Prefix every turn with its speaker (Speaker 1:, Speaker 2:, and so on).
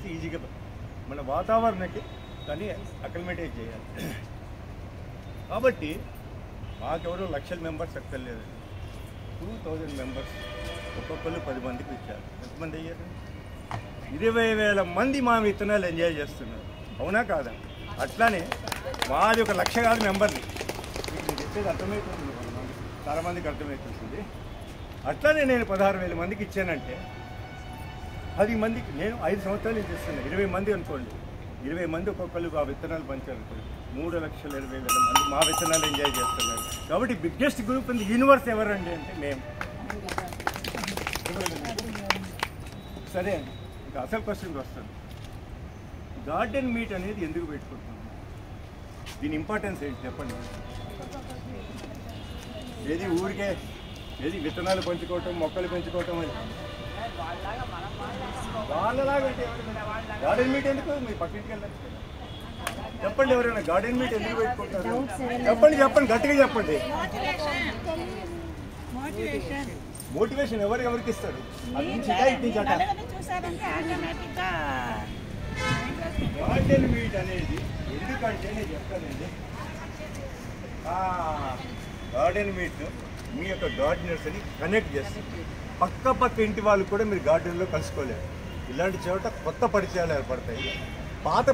Speaker 1: Members ఈజీగా మన వాతావరణానికి కానీ అకలిమేటేట్ చేయాలి. కాబట్టి మాకెవరో లక్షల మెంబర్స్ అక్కర్లేదు, 2000 మెంబర్స్ ఒక్కొక్కరు 10 మందికి ఇచ్చారు. ఎంతమంది అయ్యారు? 20,000 మంది మా విత్తనాలు ఎంజాయ్ చేస్తున్నారు. అవునా కాదా? అట్లానే మాది 1 లక్ష కాదు మెంబర్ని, మీకు చెప్పేది అర్థమవుతుంది, చాలామందికి అర్థమవుతుంది. అట్లానే నేను 16,000 మందికి ఇచ్చానంటే 10 మందికి నేను 5 సంవత్సరాలు నుంచి ఇస్తున్నాను. 20 మంది అనుకోండి, 20 మంది ఒక్కొక్కరు ఆ విత్తనాలు పంచారనుకోండి, 3,20,000 మంది మా విత్తనాలు ఎంజాయ్ చేస్తున్నారు. కాబట్టి biggest group in the universe ఎవరండి అంటే మేము. సరే అండి, ఇంకా అసలు క్వశ్చన్కి వస్తాను. గార్డెన్ మీట్ అనేది ఎందుకు పెట్టుకుంటున్నాం? దీని ఇంపార్టెన్స్ ఏంటి చెప్పండి. ఏది ఊరికే ఏది విత్తనాలు పెంచుకోవటం, మొక్కలు పెంచుకోవటం అని వాళ్ళలాగా అంటే గార్డెన్ మీట్ ఎందుకు? మీరు పక్కింటికి వెళ్ళచ్చు. చెప్పండి, ఎవరైనా గార్డెన్ మీట్ ఎందుకు పెట్టుకుంటారు? చెప్పండి గట్టిగా చెప్పండి. మోటివేషన్ ఎవరికి ఇస్తారు? గార్డెన్ మీట్ అనేది ఎందుకంటే నేను చెప్తానండి, గార్డెన్ మీట్ మీ యొక్క గార్డెనర్స్ అని కనెక్ట్ చేస్తుంది. పక్క ఇంటి వాళ్ళు కూడా మీరు గార్డెన్లో కలుసుకోలేరు. ఇలాంటి చోట కొత్త పరిచయాలు ఏర్పడతాయి. పాత